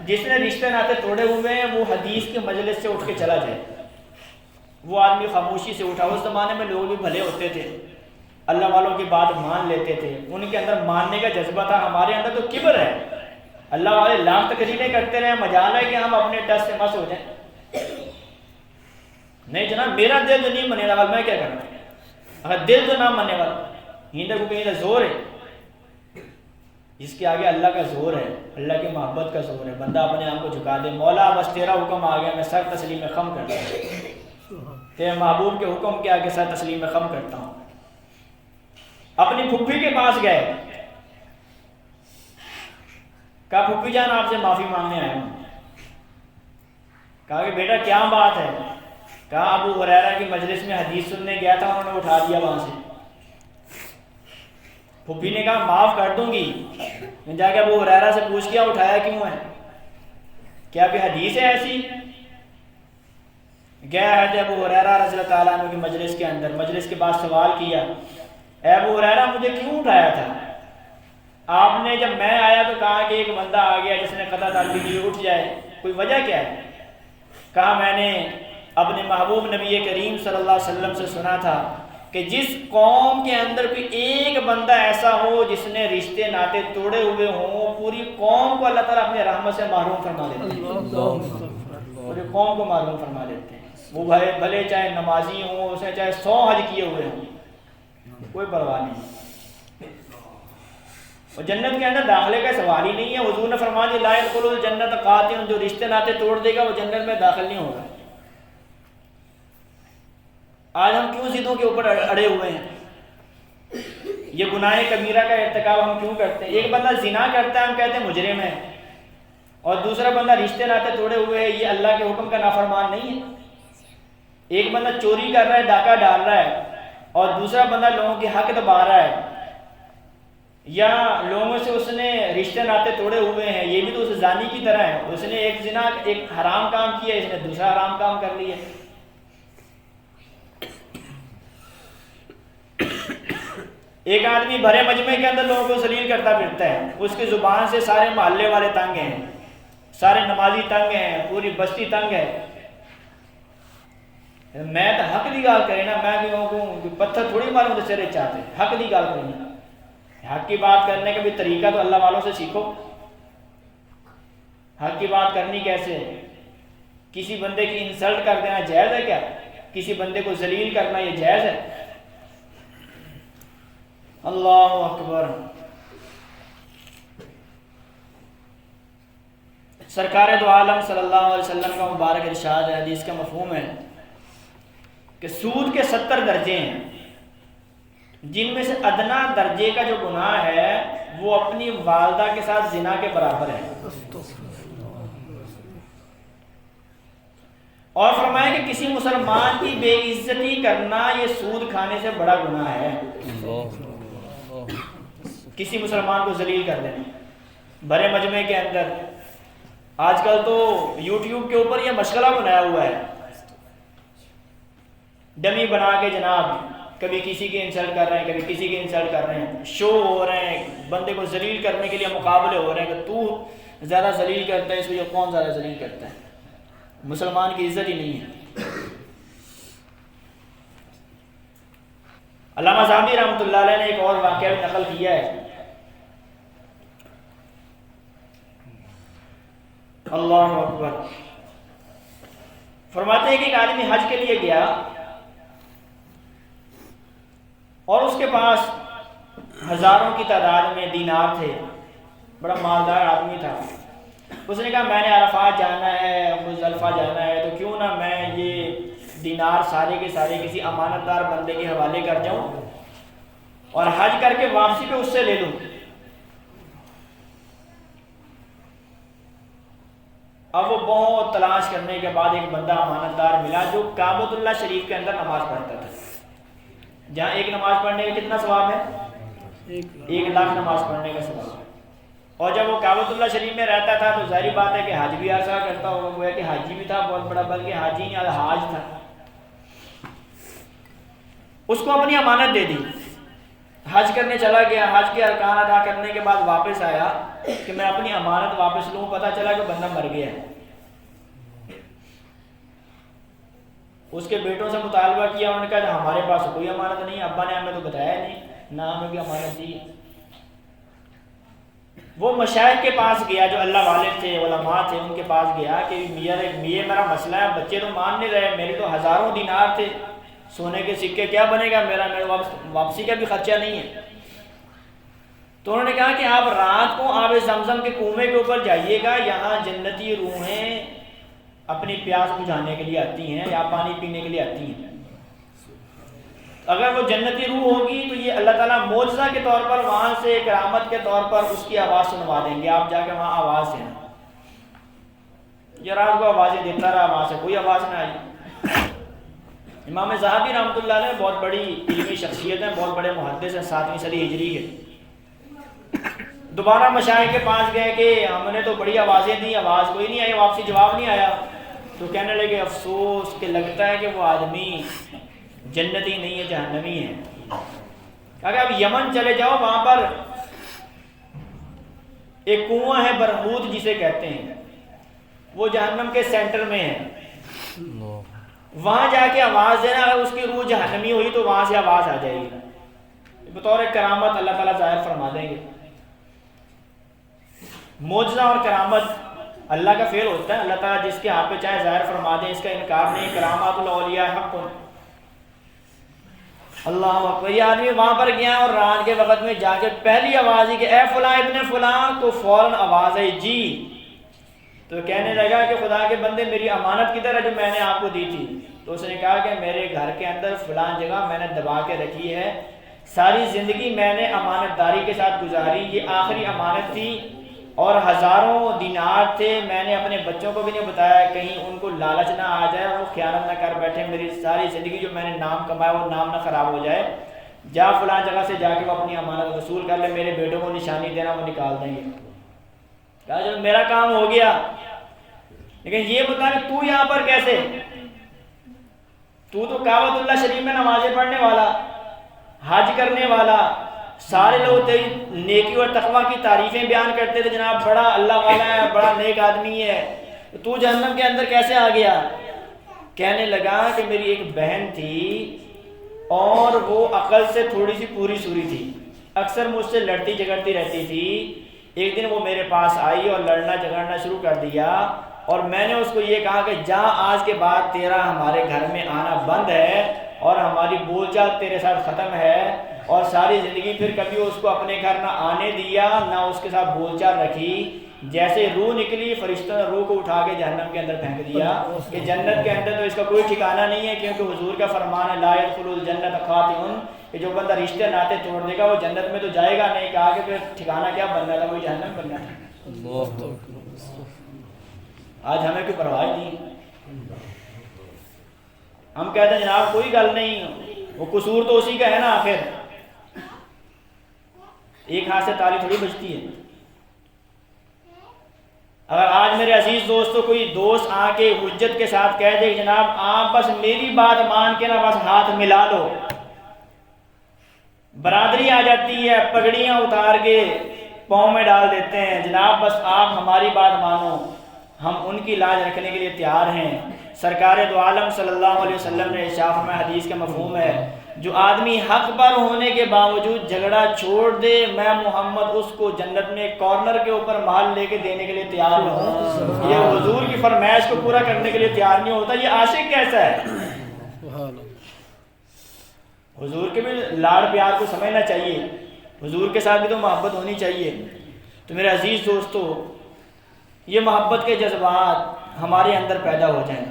جس نے رشتے ناطے توڑے ہوئے ہیں، وہ حدیث کے مجلس سے اٹھ کے چلا جائے۔ وہ آدمی خاموشی سے اٹھا۔ اس زمانے میں لوگ بھی بھلے ہوتے تھے، اللہ والوں کی بات مان لیتے تھے، ان کے اندر ماننے کا جذبہ تھا۔ ہمارے اندر تو کبر ہے، اللہ والے لاکھ تقریریں کرتے رہے، مجال ہے کہ ہم اپنے ٹس سے مس ہو جائیں۔ نہیں جناب، میرا دل جو نہیں منے والا میں کیا کرنا؟ اگر دل جو نہ ماننے والا، ہندو کو کہیں زور ہے، جس کے آگے اللہ کا زور ہے، اللہ کی محبت کا زور ہے، بندہ اپنے آپ کو جھکا دے، مولا بس تیرا حکم آ گیا، میں سر تسلیم میں خم کرتا ہوں، تیرے محبوب کے حکم کے آگے سر تسلیم میں خم کرتا ہوں۔ اپنی پھپھی کے پاس گئے، کہا پھپھی جان آپ سے معافی مانگنے آیا ہوں۔ کہا کہ بیٹا کیا بات ہے؟ کہا ابو ہریرہ کی مجلس میں حدیث سننے گیا تھا، انہوں نے اٹھا دیا وہاں سے۔ پھپھی نے کہا معاف کر دوں گی، میں جا کے ابو ہریرہ سے پوچھ کیا اٹھایا کیوں ہے، کیا کوئی حدیث ہے ایسی؟ گیا ہے ابو ہریرہ رضی اللہ تعالیٰ عنہ کی مجلس کے اندر، مجلس کے بعد سوال کیا، اے ابو ہریرہ مجھے کیوں اٹھایا تھا؟ آپ نے جب میں آیا تو کہا کہ ایک بندہ آ گیا جس نے قطع تعلق کی، اٹھ جائے، کوئی وجہ کیا ہے؟ کہا میں نے اپنے محبوب نبی کریم صلی اللہ علیہ وسلم سے سنا تھا کہ جس قوم کے اندر کوئی ایک بندہ ایسا ہو جس نے رشتے ناطے توڑے ہوئے ہوں، پوری قوم کو اللہ تعالیٰ اپنے رحمت سے محروم فرما دیتے ہیں، پوری قوم کو محروم فرما دیتے ہیں۔ وہ بھلے چاہے نمازی ہوں، اسے چاہے 100 حج کیے ہوئے ہوں، کوئی پرواہ نہیں۔ اور جنت کے اندر داخلے کا سوال ہی نہیں ہے۔ حضور نے فرما دیا لا يدخل الجنت قاطع، جو رشتے ناطے توڑ دے گا وہ جنت میں داخل نہیں ہوگا۔ آج ہم کیوں ضدوں کے اوپر اڑے ہوئے ہیں؟ یہ گناہ کبیرہ کا ارتکاب ہم کیوں کرتے ہیں؟ ایک بندہ زنا کرتا ہے ہم کہتے ہیں مجرم ہے، اور دوسرا بندہ رشتے ناطے توڑے ہوئے ہے، یہ اللہ کے حکم کا نافرمان نہیں ہے۔ ایک بندہ چوری کر رہا ہے، ڈاکہ ڈال رہا ہے، اور دوسرا بندہ لوگوں کے حق دبا رہا ہے، یا لوگوں سے اس نے رشتے ناطے توڑے ہوئے ہیں، یہ بھی تو اس زانی کی طرح ہے۔ اس نے ایک زنا ایک حرام کام کیا، اس نے دوسرا حرام کام کر لیا۔ ایک آدمی بھرے مجمع کے اندر لوگوں کو ذلیل کرتا پھرتا ہے، اس کی زبان سے سارے محلے والے تنگ ہیں، سارے نمازی تنگ ہیں، پوری بستی تنگ ہے۔ میں تو حق دی گال کرے نا، میں بھی پتھر تھوڑی ماروں تو سرے چاہتے، حق دی گال کریں، حق کی بات کرنے کا بھی طریقہ تو اللہ والوں سے سیکھو۔ حق کی بات کرنی کیسے ہے؟ کسی بندے کی انسلٹ کر دینا جائز ہے کیا؟ کسی بندے کو ذلیل کرنا یہ جائز ہے؟ اللہ اکبر۔ سرکار دو عالم صلی اللہ علیہ وسلم کا مبارک ارشاد ہے، حدیث کا مفہوم ہے کہ سود کے 70 درجے ہیں۔ جن میں سے ادنا درجے کا جو گناہ ہے وہ اپنی والدہ کے ساتھ زنا کے برابر ہے. اور فرمایا کہ کسی مسلمان کی بے عزتی کرنا یہ سود کھانے سے بڑا گناہ ہے. کسی مسلمان کو ذلیل کر دینا بڑے مجمع کے اندر. آج کل تو یوٹیوب کے اوپر یہ مشغلہ بنایا ہوا ہے، ڈمی بنا کے جناب کبھی کسی کی انسلٹ کر رہے ہیں، کبھی کسی کی انسلٹ کر رہے ہیں، شو ہو رہے ہیں، بندے کو ذلیل کرنے کے لیے مقابلے ہو رہے ہیں کہ تو زیادہ ذلیل کرتا ہے اس کو یہ کون زیادہ ذلیل کرتا ہے. مسلمان کی عزت ہی نہیں ہے. علامہ ذہبی رحمۃ اللہ علیہ نے ایک اور واقعہ بھی نقل کیا ہے. اللہ اکبر. فرماتے ہیں کہ ایک آدمی حج کے لیے گیا اور اس کے پاس ہزاروں کی تعداد میں دینار تھے، بڑا مالدار آدمی تھا. اس نے کہا میں نے عرفات جانا ہے، مزدلفہ جانا ہے، تو کیوں نہ میں یہ دینار سارے کے سارے کسی امانت دار بندے کے حوالے کر جاؤں اور حج کر کے واپسی پہ اس سے لے لوں. اب وہ بہت تلاش کرنے کے بعد ایک بندہ امانت دار ملا جو کعبۃ اللہ شریف کے اندر نماز پڑھتا تھا، جہاں ایک نماز پڑھنے کا کتنا ثواب ہے؟ 1,00,000 نماز پڑھنے کا ثواب. اور جب وہ کعبۃ اللہ شریف میں رہتا تھا تو ظاہری بات ہے کہ حج بھی ایسا کرتا ہوگا، وہ ہے کہ حاجی بھی تھا بہت بڑا، بلکہ حاجی نہیں الحاج تھا. اس کو اپنی امانت دے دی، حج کرنے چلا گیا، حج کے ارکان ادا کرنے کے بعد واپس آیا کہ میں اپنی امانت واپس لوں. پتہ چلا کہ بندہ مر گیا ہے. اس کے بیٹوں سے مطالبہ کیا، انہوں نے کہا ہمارے پاس کوئی امانت نہیں، ابا نے ہمیں تو بتایا نہیں، نہ ہمیں کوئی امانت دی. وہ مشائخ کے پاس گیا جو اللہ والے تھے، علماء تھے، ان کے پاس گیا کہ یہ میرا مسئلہ ہے، بچے تو مان نہیں رہے، میرے تو ہزاروں دینار تھے سونے کے سکے، کیا بنے گا میرا واپسی کا بھی خرچہ نہیں ہے. تو انہوں نے کہا کہ آپ رات کو آب زمزم کے کنویں کے اوپر جائیے گا، یہاں جنتی روحیں اپنی پیاس بجھانے کے لیے آتی ہیں یا پانی پینے کے لیے آتی ہیں. اگر وہ جنتی روح ہوگی تو یہ اللہ تعالیٰ معجزہ کے طور پر وہاں سے کرامت کے طور پر اس کی آواز سنوا دیں گے، آپ جا کے وہاں آواز دینا. یہ رات کو آوازیں دیتا رہا، وہاں سے کوئی آواز نہ آئی. امام ذہبی رحمۃ اللہ علیہ بہت بڑی علمی شخصیت ہیں، بہت بڑے محدث ہیں، 7ویں صدی ہجری کے. دوبارہ مشائخ کے پاس گئے کہ ہم نے تو بڑی آوازیں دی، آواز کوئی نہیں آئی، واپسی جواب نہیں آیا. تو کہنے لگے افسوس کہ لگتا ہے کہ وہ آدمی جنتی نہیں ہے، جہنمی ہے. اگر آپ یمن چلے جاؤ، وہاں پر ایک کنواں ہے برہوت جسے کہتے ہیں، وہ جہنم کے سینٹر میں ہے. وہاں جا کے آواز دینا، اگر اس کی روح جہنمی ہوئی تو وہاں سے آواز آ جائے گی. بطور کرامت اللہ تعالیٰ ظاہر فرما دیں گے. معجزہ اور کرامت اللہ کا فعل ہوتا ہے، اللہ تعالیٰ جس کے ہاتھ پہ چاہے ظاہر فرما دیں، اس کا انکار نہیں. کرامات الاولیاء حق. اللہ اکبر. یہ آدمی وہاں پر گیا اور رات کے وقت میں جا کے پہلی آواز ہی کہ اے فلاں ابن فلاں، تو فوراً آواز آئی جی. تو کہنے لگا کہ خدا کے بندے میری امانت کدھر ہے جو میں نے آپ کو دی تھی؟ تو اس نے کہا کہ میرے گھر کے اندر فلاں جگہ میں نے دبا کے رکھی ہے، ساری زندگی میں نے امانت داری کے ساتھ گزاری، یہ آخری امانت تھی اور ہزاروں دینار تھے. میں نے اپنے بچوں کو بھی نہیں بتایا، کہیں ان کو لالچ نہ آ جائے اور وہ خیانت نہ کر بیٹھے، میری ساری زندگی جو میں نے نام کمایا وہ نام نہ خراب ہو جائے. جا فلاں جگہ سے جا کے وہ اپنی امانت وصول کر لے، میرے بیٹوں کو نشانی دینا وہ نکال دیں گے. کہا چلو میرا کام ہو گیا، لیکن یہ بتا کہ تو یہاں پر کیسے؟ تو کعبۃ اللہ شریف میں نمازیں پڑھنے والا، حج کرنے والا، سارے لوگ تیری نیکی اور تقویٰ کی تعریفیں بیان کرتے تھے، جناب بڑا اللہ والا ہے، بڑا نیک آدمی ہے، تو جہنم کے اندر کیسے آ گیا؟ کہنے لگا کہ میری ایک بہن تھی اور وہ عقل سے تھوڑی سی پوری سوری تھی، اکثر مجھ سے لڑتی جھگڑتی رہتی تھی. ایک دن وہ میرے پاس آئی اور لڑنا جھگڑنا شروع کر دیا، اور میں نے اس کو یہ کہا کہ جا آج کے بعد تیرا ہمارے گھر میں آنا بند ہے اور ہماری بول چال تیرے ساتھ ختم ہے. اور ساری زندگی پھر کبھی اس کو اپنے گھر نہ آنے دیا، نہ اس کے ساتھ بول چال رکھی. جیسے روح نکلی فرشتوں نے روح کو اٹھا کے جہنم کے اندر پھینک دیا کہ جنت کے اندر تو اس کا کوئی ٹھکانہ نہیں ہے، کیونکہ حضور کا فرمان ہے لا يدخل الجنت خاطئ، کہ جو بندہ رشتے ناطے توڑ دے گا وہ جنت میں تو جائے گا نہیں۔ کہا کہ پھر ٹھکانہ کیا بننا تھا، وہی جہنم بننا تھا۔ آج ہمیں کوئی پرواہ نہیں، ہم کہتے ہیں جناب کوئی گل نہیں، وہ قصور تو اسی کا ہے نا، آخر ایک ہاتھ سے تالی تھوڑی بجتی ہے۔ اگر آج میرے عزیز دوستو کوئی دوست آ کے حجت کے ساتھ کہہ دے جناب آپ بس میری بات مان کے نا بس ہاتھ ملا لو، برادری آ جاتی ہے، پگڑیاں اتار کے پاؤں میں ڈال دیتے ہیں، جناب بس آپ ہماری بات مانو، ہم ان کی لاج رکھنے کے لیے تیار ہیں۔ سرکار دو عالم صلی اللہ علیہ وسلم نے ارشاد فرمایا، حدیث کا مفہوم ہے، جو آدمی حق پر ہونے کے باوجود جھگڑا چھوڑ دے، میں محمد اس کو جنت میں کارنر کے اوپر محل لے کے دینے کے لیے تیار ہوں۔ یہ حضور کی فرمائش کو پورا کرنے کے لیے تیار نہیں ہوتا، یہ عاشق کیسا ہے؟ حضور کے بھی لاڑ پیار کو سمجھنا چاہیے، حضور کے ساتھ بھی تو محبت ہونی چاہیے۔ تو میرے عزیز دوستو، یہ محبت کے جذبات ہمارے اندر پیدا ہو جائیں،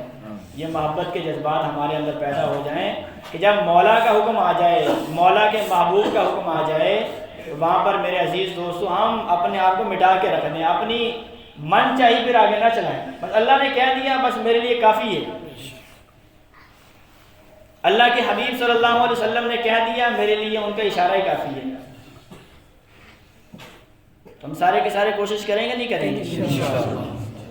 یہ محبت کے جذبات ہمارے اندر پیدا ہو جائیں کہ جب مولا کا حکم آ جائے، مولا کے محبوب کا حکم آ جائے، تو وہاں پر میرے عزیز دوستو ہم اپنے آپ کو مٹا کے رکھ دیں، اپنی من چاہی پھر آگے نہ چلائیں، بس اللہ نے کہہ دیا بس میرے لیے کافی ہے، اللہ کے حبیب صلی اللہ علیہ وسلم نے کہہ دیا میرے لیے ان کا اشارہ ہی کافی ہے۔ تو ہم سارے کے سارے کوشش کریں گے نہیں کریں گے؟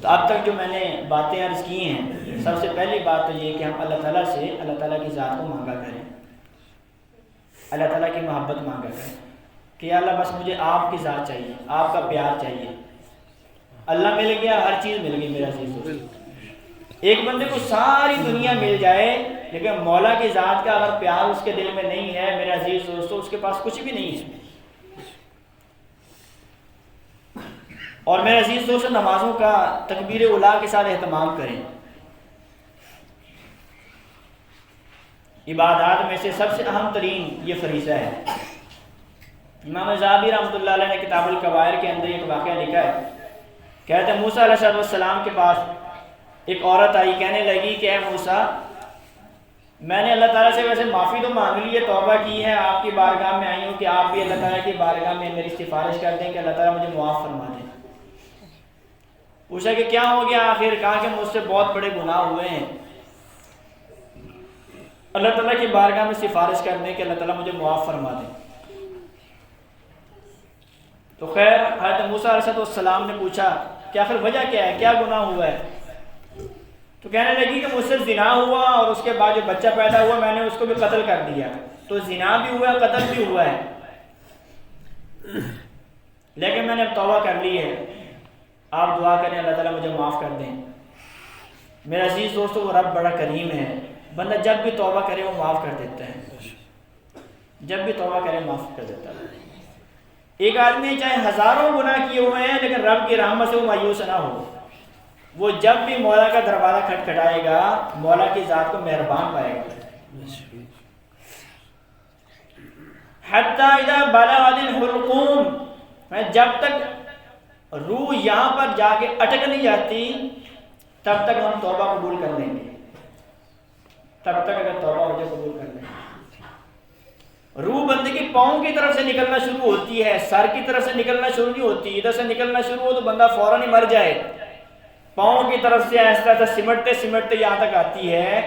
تو اب تک جو میں نے باتیں عرض کی ہیں، سب سے پہلی بات تو یہ کہ ہم اللہ تعالیٰ سے اللہ تعالیٰ کی ذات کو مانگا کریں، اللہ تعالیٰ کی محبت مانگا کریں کہ یا اللہ بس مجھے آپ کی ذات چاہیے، آپ کا پیار چاہیے۔ اللہ مل گیا، ہر چیز مل گئی میرا عزیز۔ ایک بندے کو ساری دنیا مل جائے لیکن مولا کی ذات کا اگر پیار اس کے دل میں نہیں ہے میرے عزیز دوستو، اس کے پاس کچھ بھی نہیں ہے۔ اور میرے عزیز دوستو، نمازوں کا تکبیر اولیٰ کے ساتھ اہتمام کریں۔ عبادات میں سے سب سے اہم ترین یہ فریضہ ہے۔ امام ذہبی رحمۃ اللہ علیہ نے کتاب الکبائر کے اندر ایک واقعہ لکھا ہے، کہتے ہیں موسیٰ علیہ السلام کے پاس ایک عورت آئی، کہنے لگی کہ اے موسیٰ، میں نے اللہ تعالیٰ سے ویسے معافی تو مانگ لی ہے، توبہ کی ہے، آپ کی بارگاہ میں آئی ہوں کہ آپ بھی اللہ تعالیٰ کی بارگاہ میں میری سفارش کر دیں کہ اللہ تعالیٰ مجھے معاف فرما دیں۔ پوچھا کہ کیا ہو گیا آخر؟ کہا کہ مجھ سے بہت بڑے گناہ ہوئے ہیں، اللہ تعالیٰ کی بارگاہ میں سفارش کر دیں کہ اللہ تعالیٰ مجھے معاف فرما دیں۔ تو خیر حضرت موسیٰ علیہ السلام نے پوچھا کہ آخر وجہ کیا ہے، کیا گناہ ہوا ہے؟ تو کہنے لگی کہ مجھ سے زنا ہوا اور اس کے بعد جو بچہ پیدا ہوا میں نے اس کو بھی قتل کر دیا، تو زنا بھی ہوا ہے، قتل بھی ہوا ہے، لیکن میں نے اب توبہ کر لی ہے، آپ دعا کریں اللہ تعالیٰ مجھے معاف کر دیں۔ میرے عزیز دوستو، وہ رب بڑا کریم ہے، بندہ جب بھی توبہ کرے وہ معاف کر دیتا ہے، جب بھی توبہ کرے معاف کر دیتا ہے۔ ایک آدمی چاہے ہزاروں گناہ کیے ہوئے ہیں لیکن رب کی رحمت سے وہ مایوس نہ ہو، وہ جب بھی مولا کا دروازہ کھٹکھٹائے گا مولا کی ذات کو مہربان پائے گا۔ حتی اذا بلغت الحلقوم، جب تک روح یہاں پر جا کے اٹک نہیں جاتی تب تک ہم توبہ قبول کر لیں گے، تب تک اگر توبہ ہو جائے قبول کر لیں گے۔ روح بندے کی پاؤں کی طرف سے نکلنا شروع ہوتی ہے، سر کی طرف سے نکلنا شروع نہیں ہوتی، ادھر سے نکلنا شروع ہو تو بندہ فوراً ہی مر جائے، پاؤں کی طرف سے آہستہ آہستہ سمٹتے سمٹتے یہاں تک آتی ہے،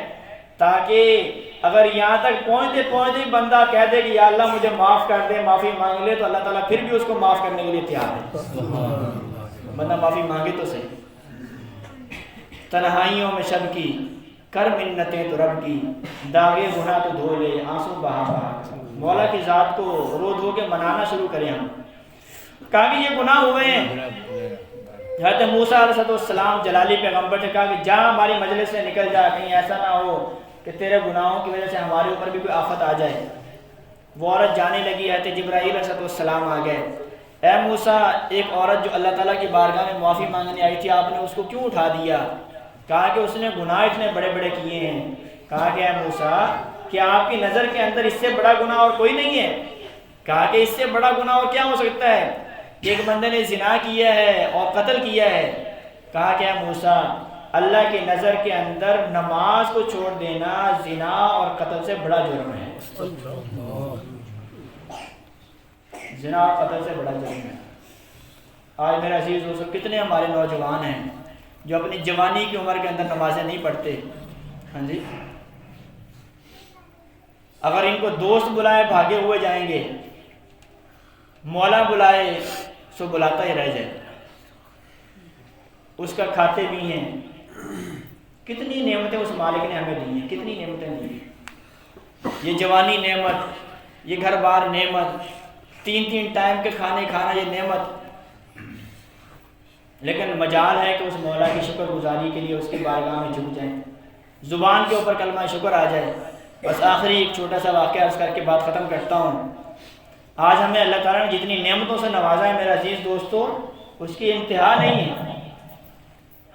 تاکہ اگر یہاں تک پہنچتے پہنچتے بندہ کہہ دے کہ یا اللہ مجھے معاف کر دے، معافی مانگ لے، تو اللہ تعالیٰ پھر بھی اس کو معاف کرنے کے لیے تیار ہے۔ بندہ معافی مانگے تو صحیح۔ تنہائیوں میں شب کی کر منتیں تو رب کی، داغے گناہ تو دھو لے آنسو بہا بہا۔ مولا کی ذات کو رو دھو کے منانا شروع کریں ہم۔ کہا کہ یہ گناہ ہوئے ہیں، حضرت موسیٰ علیہ السلام جلالی پیغمبر نے کہا کہ جا ہماری مجلس سے نکل جا، کہیں ایسا نہ ہو کہ تیرے گناہوں کی وجہ سے ہمارے اوپر بھی کوئی آفت آ جائے۔ وہ عورت جانے لگی، حضرت جبرائیل علیہ السلام آ گئے، اے موسیٰ، ایک عورت جو اللہ تعالیٰ کی بارگاہ میں معافی مانگنے آئی تھی، آپ نے اس کو کیوں اٹھا دیا؟ کہا کہ اس نے گناہ اتنے بڑے بڑے کیے ہیں۔ کہا کہ اے موسیٰ، کیا آپ کی نظر کے اندر اس سے بڑا گناہ اور کوئی نہیں ہے؟ کہا کہ اس سے بڑا گناہ اور کیا ہو سکتا ہے؟ کہ ایک بندے نے زنا کیا ہے اور قتل کیا ہے، کہا کہ موسیٰ اللہ کی نظر کے اندر نماز کو چھوڑ دینا زنا اور قتل سے بڑا جرم ہے، زنا اور قتل سے بڑا جرم ہے۔ آج میرے عزیز دوستو کتنے ہمارے نوجوان ہیں جو اپنی جوانی کی عمر کے اندر نمازیں نہیں پڑھتے، ہاں جی، اگر ان کو دوست بلائے بھاگے ہوئے جائیں گے، مولا بلائے سو بلاتا ہی رہ جائے، اس کا کھاتے بھی ہیں۔ کتنی نعمتیں اس مالک نے ہمیں دی ہیں، کتنی نعمتیں دی ہیں، یہ جوانی نعمت، یہ گھر بار نعمت، 3 ٹائم کے کھانے کھانا یہ نعمت، لیکن مجال ہے کہ اس مولا کی شکر گزاری کے لیے اس کی بارگاہ میں جھک جائیں، زبان کے اوپر کلمہ شکر آ جائے۔ بس آخری ایک چھوٹا سا واقعہ عرض کر کے بات ختم کرتا ہوں۔ آج ہمیں اللہ تعالیٰ نے جتنی نعمتوں سے نوازا ہے میرے عزیز دوستو، اس کی انتہا نہیں ہے۔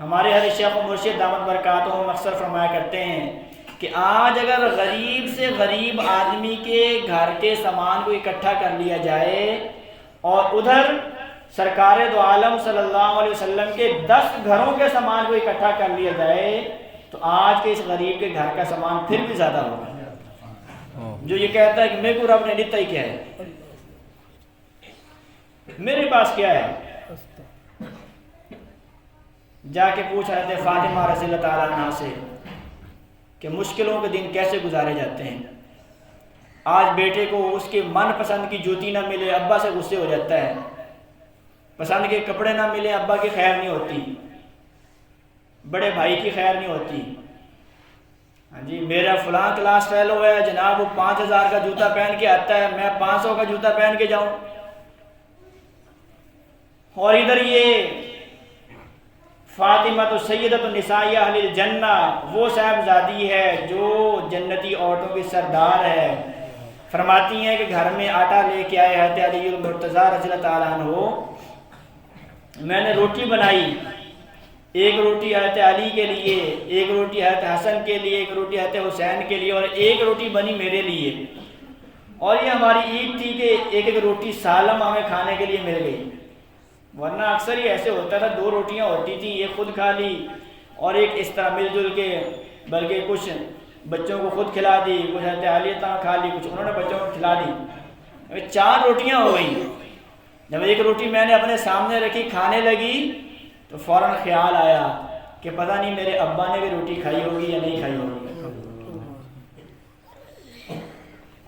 ہمارے حضرت شیخ و مرشد دامت برکاتہم اکثر فرمایا کرتے ہیں کہ آج اگر غریب سے غریب آدمی کے گھر کے سامان کو اکٹھا کر لیا جائے اور ادھر سرکار دو عالم صلی اللہ علیہ وسلم کے 10 گھروں کے سامان کو اکٹھا کر لیا جائے تو آج کے اس غریب کے گھر کا سامان پھر بھی زیادہ ہوگا۔ جو یہ کہتا ہے کہ میرے کو رب نے دیتا ہی کیا ہے، میرے پاس کیا ہے، جا کے پوچھ رہے تھے فاطمہ رضی اللہ تعالیٰ عنہ سے کہ مشکلوں کے دن کیسے گزارے جاتے ہیں۔ آج بیٹے کو اس کے من پسند کی جوتی نہ ملے ابا سے غصے ہو جاتا ہے، پسند کے کپڑے نہ ملے ابا کی خیر نہیں ہوتی، بڑے بھائی کی خیر نہیں ہوتی۔ ہاں جی، میرا فلاں کلاس فیلو ہے جناب، وہ 5000 کا جوتا پہن کے آتا ہے، میں 500 کا جوتا پہن کے جاؤں۔ اور ادھر یہ فاطمہ تو سیدۃ النساء اہل الجنہ، وہ صاحبزادی ہے جو جنتی عورتوں کی سردار ہے۔ فرماتی ہیں کہ گھر میں آٹا لے کے آئے حضرت علی المرتضیٰ رضی اللہ تعالیٰ عنہ، میں نے روٹی بنائی، ایک روٹی حضرت علی کے لیے، ایک روٹی حضرت حسن کے لیے، ایک روٹی حضرت حسین کے لیے، اور ایک روٹی بنی میرے لیے۔ اور یہ ہماری عید تھی کہ ایک ایک روٹی سالم ہمیں کھانے کے لیے مل گئی، ورنہ اکثر ہی ایسے ہوتا تھا 2 روٹیاں ہوتی تھی، ایک خود کھا لی اور ایک اس طرح مل جل کے، بلکہ کچھ بچوں کو خود کھلا دی، کچھ حضرت علی تاں کھا لی، کچھ انہوں نے بچوں کو کھلا دی، 4 روٹیاں ہو گئی۔ جب ایک روٹی میں نے اپنے سامنے رکھی کھانے لگی تو فوراً خیال آیا کہ پتہ نہیں میرے ابا نے بھی روٹی کھائی ہوگی یا نہیں کھائی ہوگی۔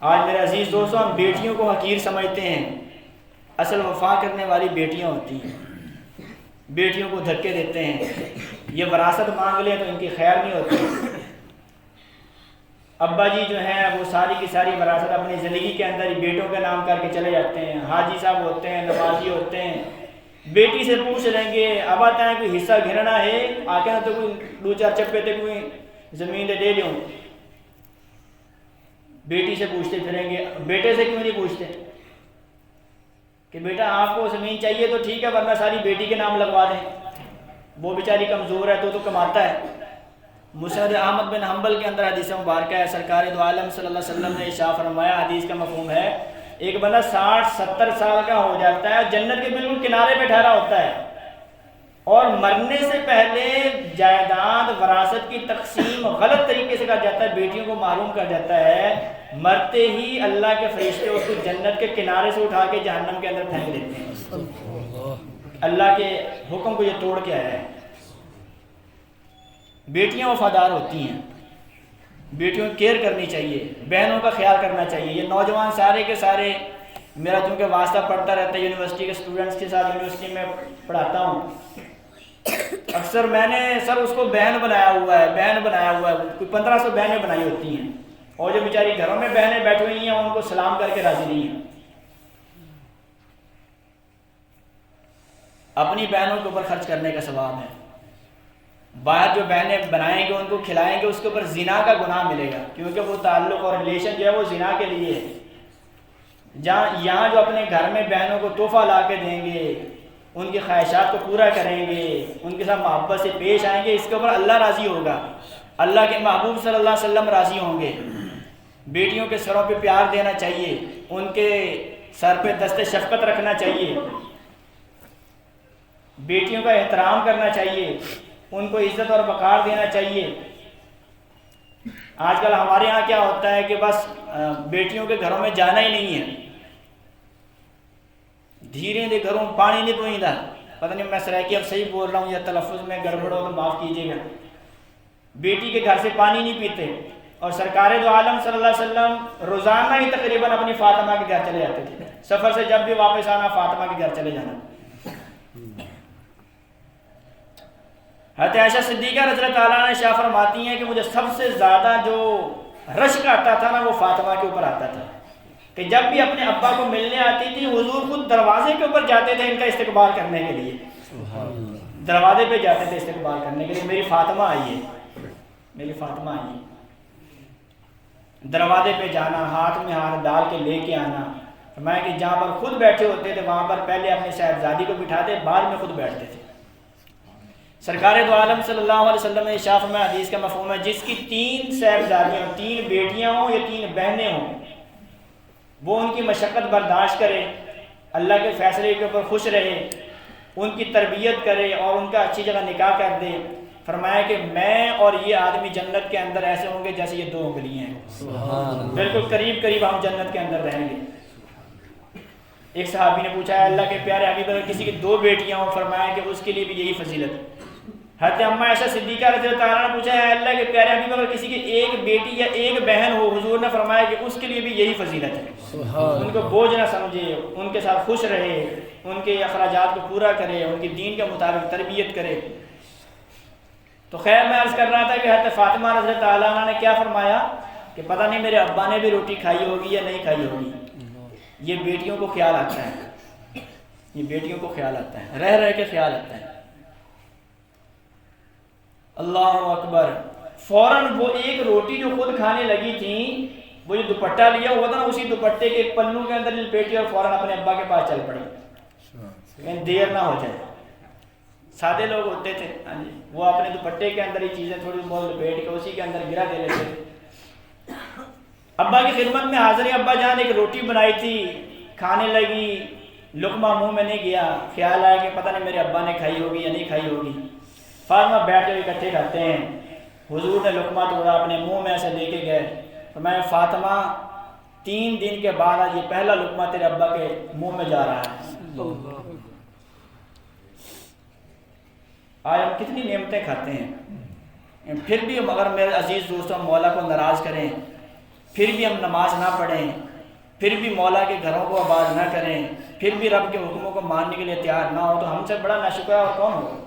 آج میرے عزیز دوستو ہم بیٹیوں کو حقیر سمجھتے ہیں، اصل وفا کرنے والی بیٹیاں ہوتی ہیں، بیٹیوں کو دھکے دیتے ہیں، یہ وراثت مانگ لیں تو ان کی خیر نہیں ہوتی۔ ابا جی جو ہیں وہ ساری کی ساری وراثت اپنی زندگی کے اندر ہی بیٹوں کے نام کر کے چلے جاتے ہیں، حاجی صاحب ہوتے ہیں، نمازی ہوتے ہیں، بیٹی سے پوچھ لیں گے اب آتا ہے کوئی حصہ گھرنا ہے آکے نہ تو کوئی 2-4 چپے تے کوئی زمین دے لوں، بیٹی سے پوچھتے پھریں گے، بیٹے سے کیوں نہیں پوچھتے کہ بیٹا آپ کو زمین چاہیے تو ٹھیک ہے ورنہ ساری بیٹی کے نام لگوا دیں، وہ بیچاری کمزور ہے تو کماتا ہے۔ مسند احمد بن حنبل کے اندر حدیث مبارکہ ہے، سرکار دو عالم صلی اللہ علیہ وسلم نے ارشاد فرمایا، حدیث کا مفہوم ہے ایک بندہ 60-70 سال کا ہو جاتا ہے، جنت کے بالکل کنارے پہ ٹھہرا ہوتا ہے، اور مرنے سے پہلے جائیداد وراثت کی تقسیم غلط طریقے سے کر جاتا ہے، بیٹیوں کو محروم کر جاتا ہے، مرتے ہی اللہ کے فرشتے اس کو جنت کے کنارے سے اٹھا کے جہنم کے اندر پھینک دیتے ہیں۔ اللہ کے حکم کو یہ توڑ کے آیا ہے۔ بیٹیاں وفادار ہوتی ہیں، بیٹیوں کی کیئر کرنی چاہیے، بہنوں کا خیال کرنا چاہیے۔ یہ نوجوان سارے کے سارے، میرا چونکہ واسطہ پڑتا رہتا ہے یونیورسٹی کے اسٹوڈنٹس کے ساتھ، یونیورسٹی میں پڑھاتا ہوں، اکثر میں نے سر اس کو بہن بنایا ہوا ہے، کوئی 1500 بہنیں بنائی ہوتی ہیں، اور جو بیچاری گھروں میں بہنیں بیٹھی ہوئی ہیں ان کو سلام کر کے راضی نہیں ہیں۔ اپنی بہنوں کے اوپر خرچ کرنے کا ثواب ہے، باہر جو بہنیں بنائیں گے ان کو کھلائیں گے اس کے اوپر زنا کا گناہ ملے گا، کیونکہ وہ تعلق اور ریلیشن جو ہے وہ زنا کے لیے ہے۔ یہاں جو اپنے گھر میں بہنوں کو تحفہ لا کے دیں گے، ان کی خواہشات کو پورا کریں گے، ان کے ساتھ محبت سے پیش آئیں گے، اس کے اوپر اللہ راضی ہوگا، اللہ کے محبوب صلی اللہ علیہ وسلم راضی ہوں گے۔ بیٹیوں کے سروں پہ پیار دینا چاہیے، ان کے سر پہ دست شفقت رکھنا چاہیے، بیٹیوں کا احترام کرنا چاہیے، ان کو عزت اور وقار دینا چاہیے۔ آج کل ہمارے ہاں کیا ہوتا ہے کہ بس بیٹیوں کے گھروں میں جانا ہی نہیں ہے، دھیرے دے گھروں پانی نہیں پوئندہ، پتہ نہیں میں سرائکی اب صحیح بول رہا ہوں یا تلفظ میں گڑبڑ ہو تو معاف کیجیے گا، بیٹی کے گھر سے پانی نہیں پیتے، اور سرکار دو عالم صلی اللہ علیہ وسلم روزانہ ہی تقریباً اپنی فاطمہ کے گھر چلے جاتے تھے، سفر سے جب بھی واپس آنا فاطمہ کے گھر چلے جانا۔ حضرت عائشہ صدیقہ رضی اللہ تعالیٰ عنہ شاہ فرماتی ہیں کہ مجھے سب سے زیادہ جو رشک آتا تھا نا وہ فاطمہ کے اوپر آتا تھا، کہ جب بھی اپنے ابا کو ملنے آتی تھی حضور خود دروازے کے اوپر جاتے تھے ان کا استقبال کرنے کے لیے، دروازے پہ جاتے تھے استقبال کرنے کے لیے، میری فاطمہ آئی ہے، میری فاطمہ آئی ہے، دروازے پہ جانا، ہاتھ میں ہاتھ ڈال کے لے کے آنا۔ فرمایا کہ جہاں پر خود بیٹھے ہوتے تھے وہاں پر پہلے اپنی صاحبزادی کو بٹھاتے، بعد میں خود بیٹھتے تھے۔ سرکار دو عالم صلی اللہ علیہ وسلم نے ارشاد فرمایا، حدیث کا مفہوم ہے، جس کی 3 صاحبزادیاں، 3 بیٹیاں ہوں یا 3 بہنیں ہوں، وہ ان کی مشقت برداشت کرے، اللہ کے فیصلے کے اوپر خوش رہے، ان کی تربیت کرے اور ان کا اچھی جگہ نکاح کر دے۔ فرمایا کہ میں اور یہ آدمی جنت کے اندر ایسے ہوں گے جیسے یہ 2 انگلیاں ہیں، بالکل قریب قریب ہم جنت کے اندر رہیں گے۔ ایک صحابی نے پوچھا ہے اللہ کے پیارے حبیب اگر کسی کی 2 بیٹیاں ہوں، فرمایا کہ اس کے لیے بھی یہی فضیلت ہے۔ حضرت اماں عائشہ صدیقہ رضی اللہ تعالیٰ نے پوچھا ہے اللہ کے پیارے حبیب اگر کسی کی 1 بیٹی یا 1 بہن ہو، حضور نے فرمایا کہ اس کے لیے بھی یہی فضیلت ہے، ان کو بوجھ نہ سمجھے، ان کے ساتھ خوش رہے، ان کے اخراجات کو پورا کرے، ان کی دین کے مطابق تربیت کرے۔ تو خیر میں عرض کر رہا تھا کہ حضرت فاطمہ رضی اللہ تعالیٰ عنہ نے کیا فرمایا کہ پتہ نہیں میرے ابا نے بھی روٹی کھائی ہوگی یا نہیں کھائی ہوگی، یہ بیٹیوں کو خیال آتا ہے، یہ بیٹیوں کو خیال آتا ہے، رہ رہ کے خیال آتا ہے۔ اللہ اکبر، فوراً وہ ایک روٹی جو خود کھانے لگی تھی، وہ جو دوپٹہ لیا ہوا تھا نا اسی دوپٹے کے پلو کے اندر لپیٹی اور فوراً اپنے ابا کے پاس چل پڑی، لیکن دیر نہ ہو جائے۔ سادے لوگ ہوتے تھے، ہاں جی، وہ اپنے دوپٹے کے اندر ہی چیزیں تھوڑی بہت لپیٹ کے اسی کے اندر گرا دے لیتے تھے۔ ابا کی خدمت میں حاضر ہیں، ابا جان ایک روٹی بنائی تھی، کھانے لگی، لقمہ منہ میں نہیں گیا، خیال آیا کہ پتہ نہیں میرے ابا نے کھائی ہوگی یا نہیں کھائی ہوگی۔ فاطمہ بیٹھ کے اکٹھے کھاتے ہیں، حضور نے لقمہ توڑا اپنے منہ میں ایسے لے کے گئے، فرمایا فاطمہ 3 دن کے بعد آج یہ پہلا لقمہ تیرے ابا کے منہ میں جا رہا ہے۔ آج ہم کتنی نعمتیں کھاتے ہیں، پھر بھی ہم اگر میرے عزیز دوستوں مولا کو ناراض کریں، پھر بھی ہم نماز نہ پڑھیں، پھر بھی مولا کے گھروں کو آباد نہ کریں، پھر بھی رب کے حکموں کو ماننے کے لیے تیار نہ ہو، تو ہم سے بڑا ناشکرا اور کون ہوگا؟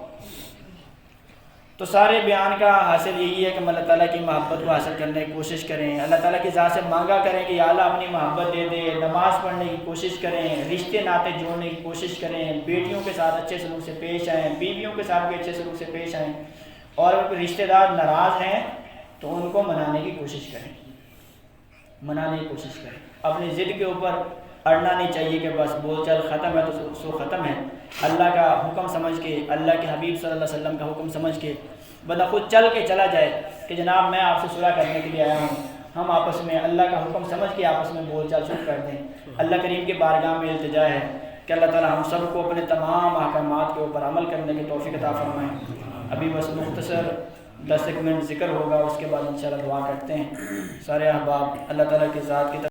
تو سارے بیان کا حاصل یہی ہے کہ ہم اللہ تعالیٰ کی محبت کو حاصل کرنے کی کوشش کریں، اللہ تعالیٰ کی ذات سے مانگا کریں کہ یا اللہ اپنی محبت دے دے، نماز پڑھنے کی کوشش کریں، رشتے ناطے جوڑنے کی کوشش کریں، بیٹیوں کے ساتھ اچھے سلوک سے پیش آئیں، بیویوں کے ساتھ بھی اچھے سلوک سے پیش آئیں، اور اگر رشتے دار ناراض ہیں تو ان کو منانے کی کوشش کریں، منانے کی کوشش کریں، اپنی ضد کے اوپر اڑنا نہیں چاہیے کہ بس بول چال ختم ہے تو سو ختم ہے۔ اللہ کا حکم سمجھ کے، اللہ کے حبیب صلی اللہ علیہ وسلم کا حکم سمجھ کے بندہ خود چل کے چلا جائے کہ جناب میں آپ سے صلح کرنے کے لیے آیا ہوں، ہم آپس میں اللہ کا حکم سمجھ کے آپس میں بول چال شروع کر دیں۔ اللہ کریم کے بارگاہ میں التجا ہے کہ اللہ تعالی ہم سب کو اپنے تمام احکامات کے اوپر عمل کرنے کی توفیق عطا فرمائیں۔ ابھی بس مختصر 10 منٹ ذکر ہوگا، اس کے بعد انشاءاللہ دعا کرتے ہیں۔ سارے احباب اللہ تعالیٰ کی ذات کی